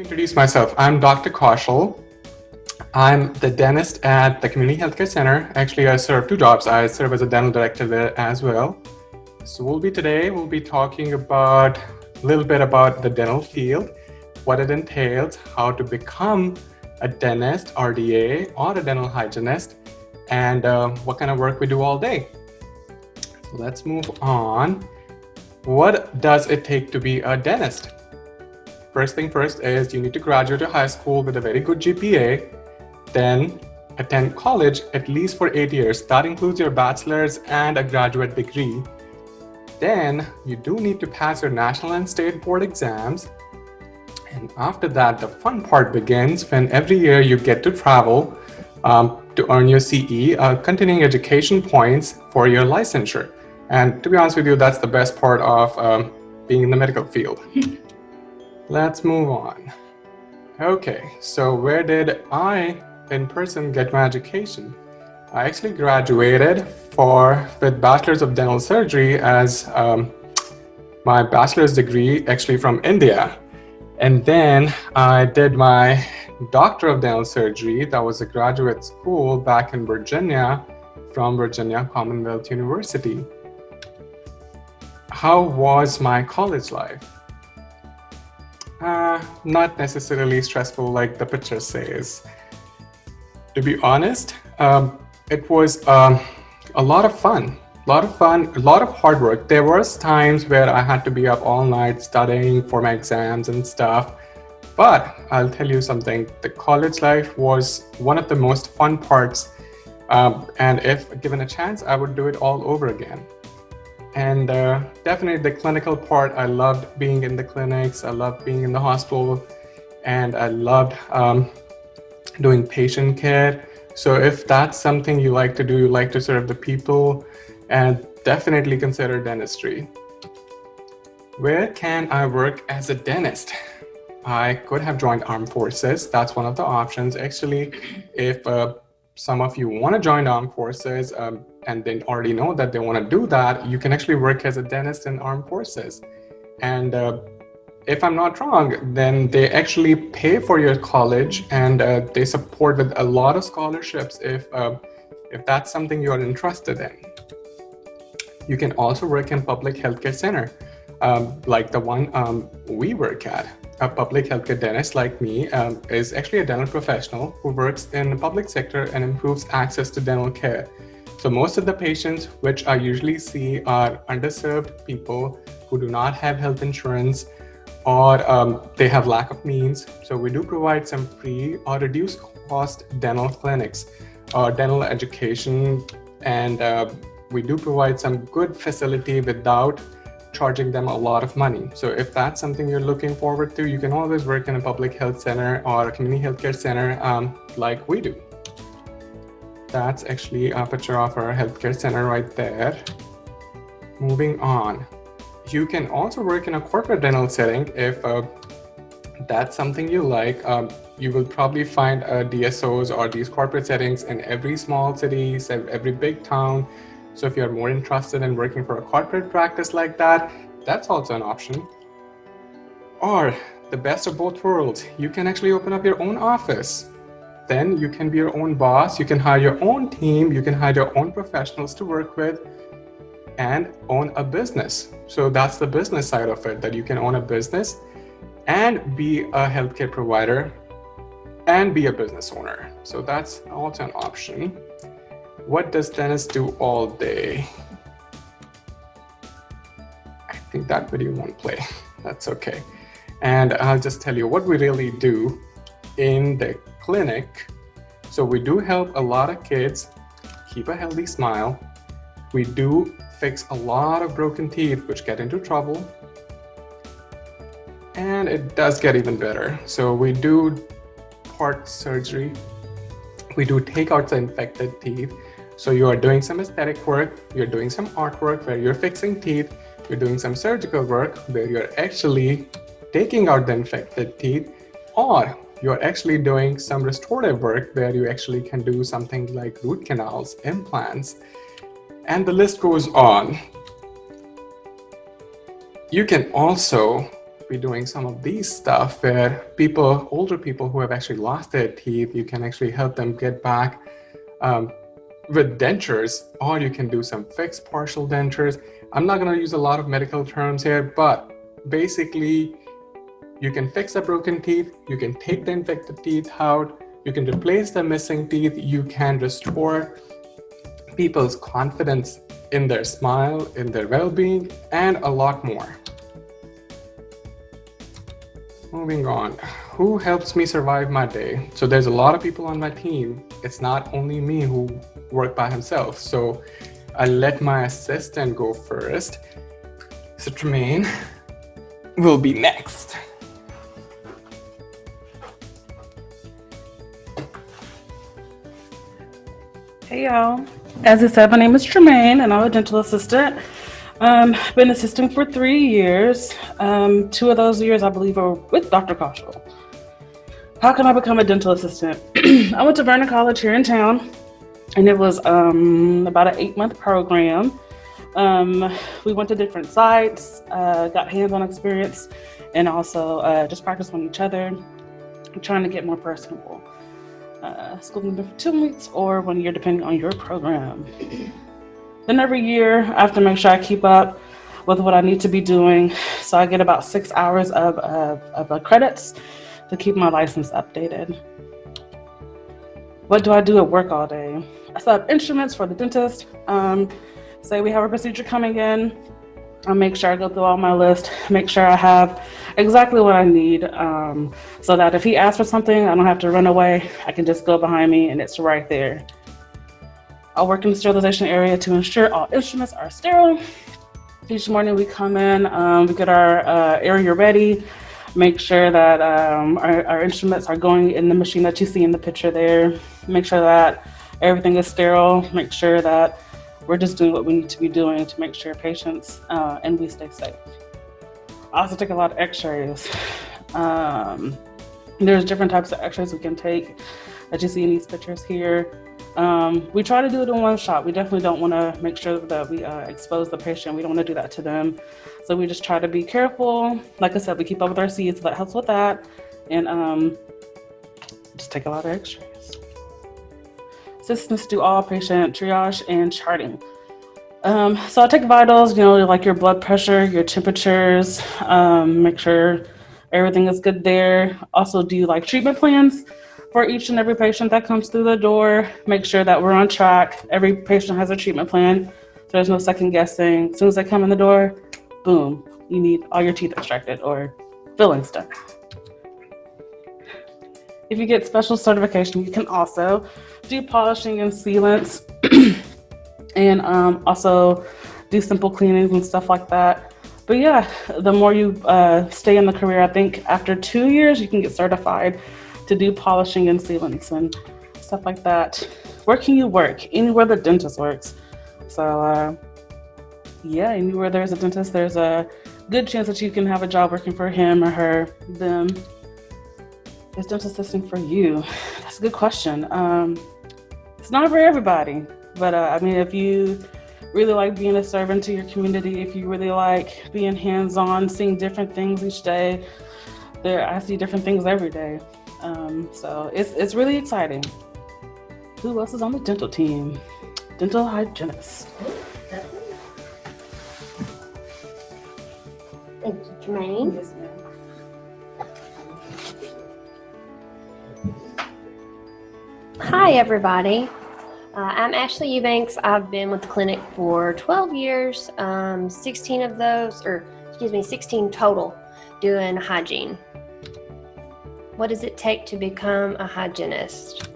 Introduce myself. I'm Dr. Kaushal. I'm the dentist at the Community Healthcare Center. Actually, I serve two jobs. I serve as a dental director there as well. So we'll be talking about a little bit about the dental field, what it entails, how to become a dentist, RDA, or a dental hygienist, and what kind of work we do all day. So let's move on. What does it take to be a dentist? First thing first is you need to graduate to high school with a very good GPA, then attend college at least for 8 years. That includes your bachelor's and a graduate degree. Then you do need to pass your national and state board exams. And after that, the fun part begins when every year you get to travel to earn your CE, continuing education points for your licensure. And to be honest with you, that's the best part of being in the medical field. Let's move on. Okay, so where did I in person get my education? I actually graduated with Bachelor's of Dental Surgery as my bachelor's degree actually from India. And then I did my Doctor of Dental Surgery. That was a graduate school back in Virginia from Virginia Commonwealth University. How was my college life? Not necessarily stressful like the picture says. To be honest, it was a lot of fun, a lot of hard work. There was times where I had to be up all night studying for my exams and stuff. But I'll tell you something, the college life was one of the most fun parts. And if given a chance, I would do it all over again. And definitely the clinical part, I loved being in the clinics, I loved being in the hospital, and I loved doing patient care. So if that's something you like to do, you like to serve the people, and definitely consider dentistry. Where can I work as a dentist? I could have joined armed forces. That's one of the options. Actually, if some of you want to join armed forces and they already know that they want to do that, you can actually work as a dentist in armed forces. And if I'm not wrong, then they actually pay for your college and they support with a lot of scholarships if that's something you're interested in. You can also work in public healthcare center, like the one we work at. A public healthcare dentist like me is actually a dental professional who works in the public sector and improves access to dental care. So most of the patients which I usually see are underserved people who do not have health insurance or they have lack of means. So we do provide some free or reduced cost dental clinics or dental education, and we do provide some good facility without charging them a lot of money. So if that's something you're looking forward to, you can always work in a public health center or a community healthcare center like we do. That's actually a picture of our healthcare center right there. Moving on. You can also work in a corporate dental setting if that's something you like. You will probably find DSOs or these corporate settings in every small city, every big town. So if you're more interested in working for a corporate practice like that, that's also an option. Or the best of both worlds, you can actually open up your own office. Then you can be your own boss, you can hire your own team, you can hire your own professionals to work with and own a business. So that's the business side of it, that you can own a business and be a healthcare provider and be a business owner. So that's also an option. What does dentists do all day? I think that video won't play. That's okay. And I'll just tell you what we really do in the clinic. So we do help a lot of kids keep a healthy smile. We do fix a lot of broken teeth which get into trouble. And it does get even better. So we do part surgery. We do take out the infected teeth. So you are doing some aesthetic work, you're doing some artwork where you're fixing teeth, you're doing some surgical work where you're actually taking out the infected teeth, or you're actually doing some restorative work where you actually can do something like root canals, implants, and the list goes on. You can also to be doing some of these stuff where people, older people who have actually lost their teeth, you can actually help them get back with dentures, or you can do some fixed partial dentures. I'm not going to use a lot of medical terms here, but basically you can fix the broken teeth, you can take the infected teeth out, you can replace the missing teeth, you can restore people's confidence in their smile, in their well-being, and a lot more. Moving on, who helps me survive my day? So there's a lot of people on my team. It's not only me who work by himself. So I let my assistant go first. So Tremaine will be next. Hey y'all, as I said, my name is Tremaine and I'm a dental assistant. Been assisting for 3 years. 2 of those years I believe are with Dr. Kaushal. How can I become a dental assistant? I went to Vernon College here in town and it was about an 8-month program. We went to different sites, got hands-on experience, and also just practice on each other, trying to get more personable. School can be for 2 weeks or 1 year, depending on your program. Then every year, I have to make sure I keep up with what I need to be doing. So I get about 6 hours of credits to keep my license updated. What do I do at work all day? I set up instruments for the dentist. Say we have a procedure coming in, I'll make sure I go through all my list, make sure I have exactly what I need, so that if he asks for something, I don't have to run away. I can just go behind me and it's right there. I'll work in the sterilization area to ensure all instruments are sterile. Each morning we come in, we get our area ready, make sure that our instruments are going in the machine that you see in the picture there, make sure that everything is sterile, make sure that we're just doing what we need to be doing to make sure patients and we stay safe. I also take a lot of x-rays. There's different types of x-rays we can take that you see in these pictures here. We try to do it in one shot. We definitely don't want to make sure that we expose the patient. We don't want to do that to them. So we just try to be careful. Like I said, we keep up with our Cs, so that helps with that. And just take a lot of x-rays. Assistants do all patient triage and charting. So I take vitals, like your blood pressure, your temperatures, make sure everything is good there. Also do like treatment plans for each and every patient that comes through the door. Make sure that we're on track. Every patient has a treatment plan, so there's no second guessing. As soon as they come in the door, boom, you need all your teeth extracted or fillings done. If you get special certification, you can also do polishing and sealants and also do simple cleanings and stuff like that. But yeah, the more you stay in the career, I think after 2 years, you can get certified to do polishing and sealants and stuff like that. Where can you work? Anywhere the dentist works. So yeah, anywhere there's a dentist, there's a good chance that you can have a job working for him or her, them. Is dental assisting for you? That's a good question. It's not for everybody, but I mean, if you really like being a servant to your community, if you really like being hands-on, seeing different things each day, I see different things every day. So it's really exciting. Who else is on the dental team? Dental hygienist. Thank you, Tremaine. Yes, ma'am. Hi, everybody. I'm Ashley Eubanks. I've been with the clinic for 12 years, 16 total doing hygiene. What does it take to become a hygienist?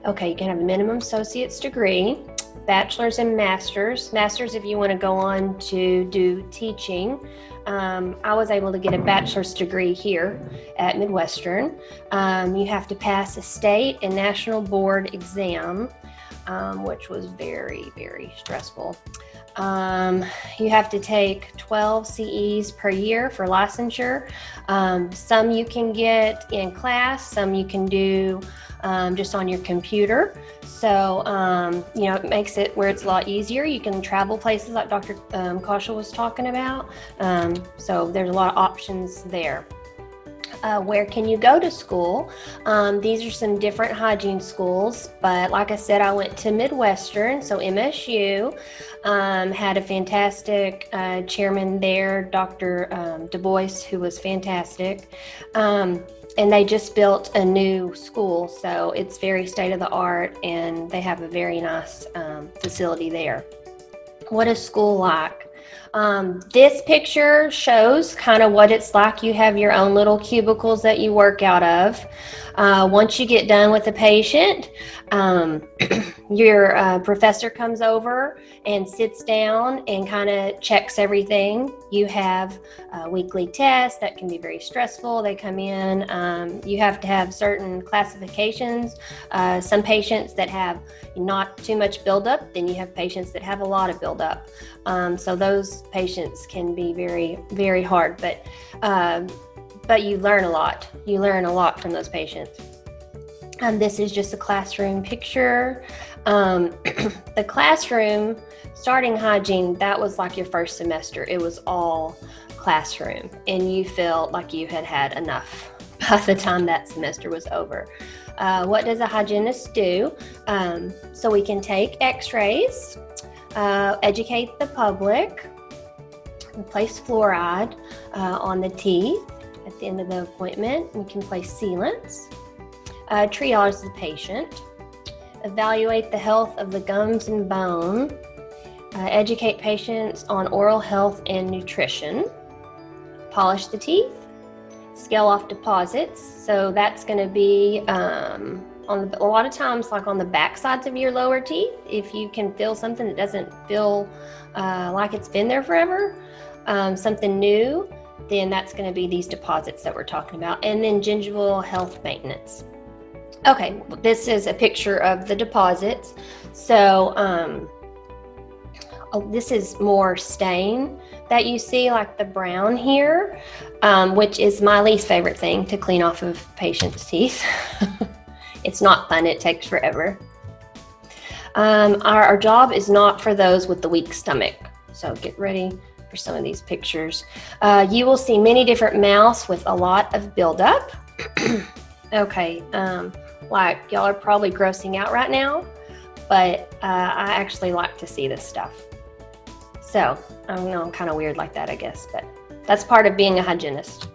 Okay, you can have a minimum associate's degree, bachelor's and master's. Master's if you want to go on to do teaching. I was able to get a bachelor's degree here at Midwestern. You have to pass a state and national board exam, which was very, very stressful. You have to take 12 CEs per year for licensure. Some you can get in class, some you can do just on your computer. So, it makes it where it's a lot easier. You can travel places like Dr. Kaushal was talking about. So there's a lot of options there. Where can you go to school? These are some different hygiene schools, but like I said, I went to Midwestern, so MSU had a fantastic chairman there, Dr. Du Bois, who was fantastic. And they just built a new school, so it's very state-of-the-art, and they have a very nice facility there. What is school like? This picture shows kind of what it's like. You have your own little cubicles that you work out of. Once you get done with the patient, your professor comes over and sits down and kind of checks everything. You have weekly tests that can be very stressful. They come in. You have to have certain classifications. Some patients that have not too much buildup, then you have patients that have a lot of buildup. So those patients can be very, very hard, but you learn a lot. You learn a lot from those patients. This is just a classroom picture. The classroom, starting hygiene, that was like your first semester. It was all classroom, and you felt like you had had enough by the time that semester was over. What does a hygienist do? So we can take x-rays, educate the public, place fluoride on the teeth at the end of the appointment. We can place sealants, triage the patient, evaluate the health of the gums and bone, educate patients on oral health and nutrition, polish the teeth, scale off deposits. So that's going to be a lot of times like on the back sides of your lower teeth. If you can feel something that doesn't feel like it's been there forever, something new, then that's going to be these deposits that we're talking about. And then gingival health maintenance. Okay, this is a picture of the deposits. So this is more stain that you see, like the brown here, which is my least favorite thing to clean off of patients' teeth. It's not fun, it takes forever. Our job is not for those with the weak stomach. So get ready for some of these pictures. You will see many different mouths with a lot of buildup. Okay, like y'all are probably grossing out right now, but I actually like to see this stuff. So I'm kind of weird like that, I guess, but that's part of being a hygienist.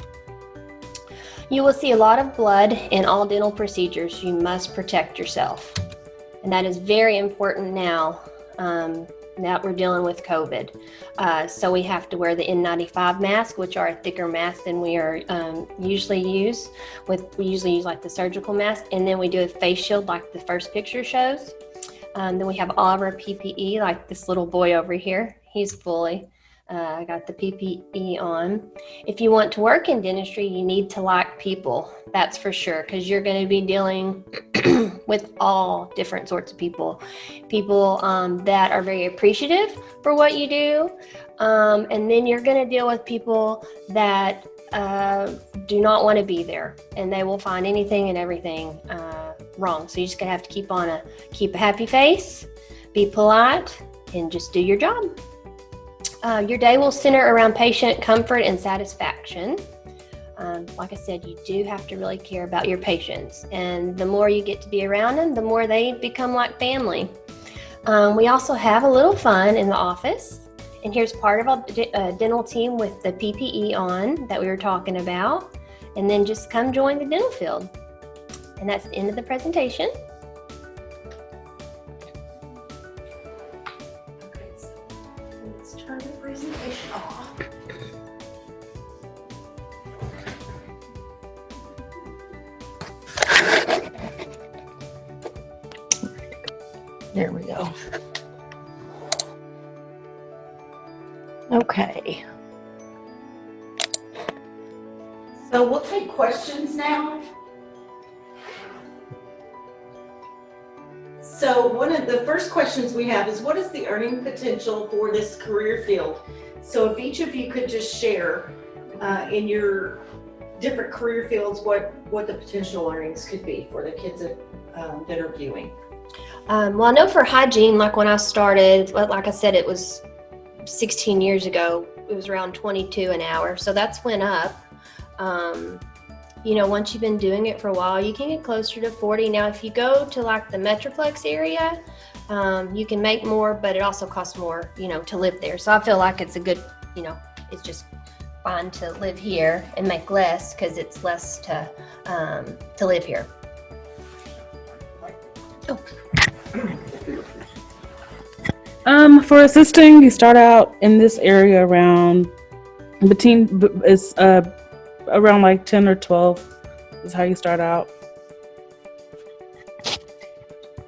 You will see a lot of blood in all dental procedures. You must protect yourself. And that is very important now that we're dealing with COVID. So we have to wear the N95 mask, which are a thicker mask than we are usually use. We usually use like the surgical mask. And then we do a face shield like the first picture shows. Then we have all of our PPE, like this little boy over here. He's fully got the PPE on. If you want to work in dentistry, you need to like people, that's for sure, because you're going to be dealing with all different sorts of people. People that are very appreciative for what you do, and then you're going to deal with people that do not want to be there, and they will find anything and everything wrong. So you just gonna have to keep a happy face, be polite, and just do your job. Your day will center around patient comfort and satisfaction. Like I said, you do have to really care about your patients, and the more you get to be around them, the more they become like family. We also have a little fun in the office, and here's part of a dental team with the PPE on that we were talking about, and then just come join the dental field. And that's the end of the presentation. Okay, so let's turn the presentation off. There we go. Okay. So we'll take questions now. So one of the first questions we have is, what is the earning potential for this career field? So if each of you could just share in your different career fields what the potential earnings could be for the kids that are viewing. Well, I know for hygiene, like when I started, like I said, it was 16 years ago. It was around 22 an hour, so that's went up. Once you've been doing it for a while, you can get closer to 40. Now, if you go to like the Metroplex area, you can make more, but it also costs more, to live there. So I feel like it's a good, it's just fine to live here and make less because it's less to live here. For assisting, you start out in this area around around like 10 or 12 is how you start out.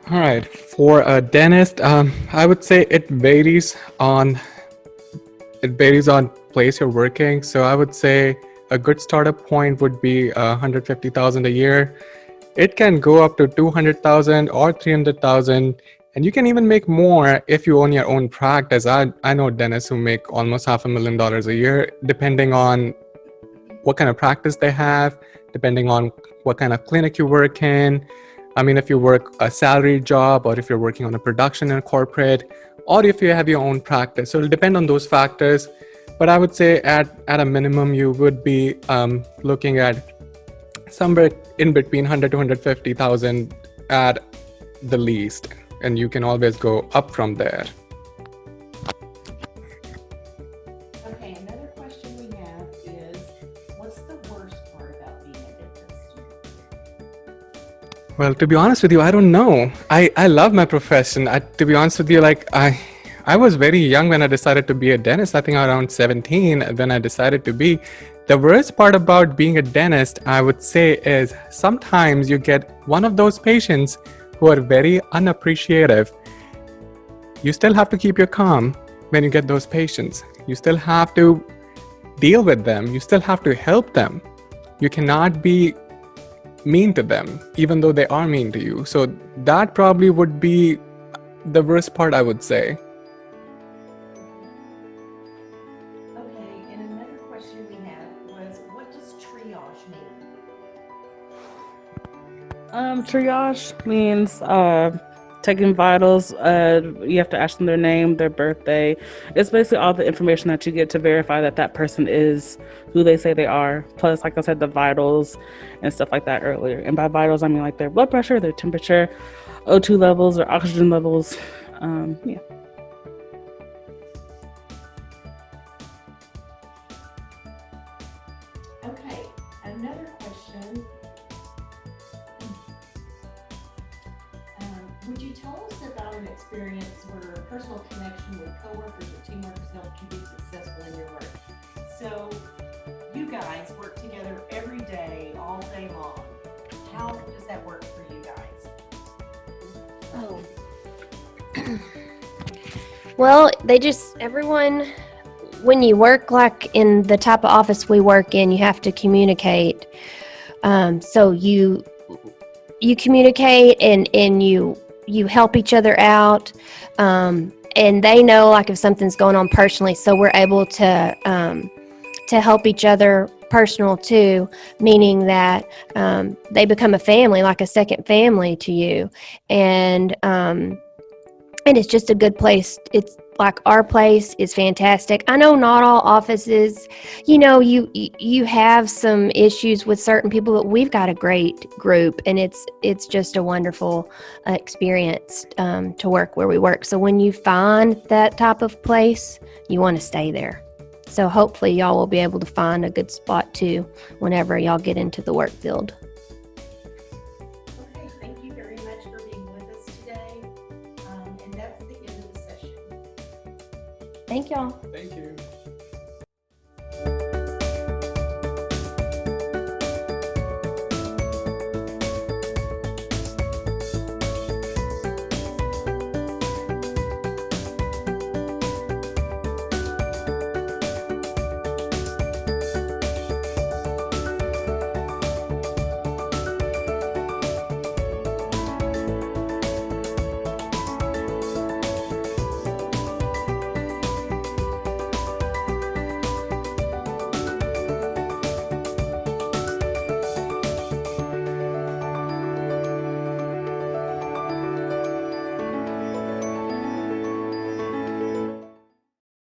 All right. For a dentist, I would say it varies on place you're working. So I would say a good startup point would be 150,000 a year. It can go up to 200,000 or 300,000, and you can even make more if you own your own practice. I know dentists who make almost $500,000 a year, depending on what kind of practice they have, depending on what kind of clinic you work in. I mean, if you work a salary job, or if you're working on a production in a corporate, or if you have your own practice. So it'll depend on those factors. But I would say at a minimum, you would be looking at somewhere in between 100 to 150,000 at the least. And you can always go up from there. Okay, another question we have is, what's the worst part about being a dentist? Well, to be honest with you, I don't know. I love my profession. To be honest with you, I was very young when I decided to be a dentist. I think around 17 when I decided to be. The worst part about being a dentist, I would say, is sometimes you get one of those patients who are very unappreciative. You still have to keep your calm when you get those patients. You still have to deal with them. You still have to help them. You cannot be mean to them, even though they are mean to you. So that probably would be the worst part, I would say. Okay, and another question we had was, what does triage mean? Triage means taking vitals. You have to ask them their name, their birthday. It's basically all the information that you get to verify that person is who they say they are. Plus, like I said, the vitals and stuff like that earlier. And by vitals, I mean like their blood pressure, their temperature, O2 levels, or oxygen levels. Yeah. Okay, another question. Would you tell us about an experience where a personal connection with coworkers or teamwork has helped you be successful in your work? So, you guys work together every day, all day long. How does that work for you guys? Oh. Well, everyone, when you work like in the type of office we work in, you have to communicate. So you communicate and you help each other out. And they know like if something's going on personally, so we're able to help each other personal too, meaning that they become a family, like a second family to you. And it's just a good place. It's like our place is fantastic. I know not all offices, you have some issues with certain people, but we've got a great group, and it's just a wonderful experience to work where we work. So when you find that type of place, you want to stay there. So hopefully y'all will be able to find a good spot too whenever y'all get into the work field. Okay, thank you very much for being with us today. And that's the end of the session. Thank y'all. Thank you.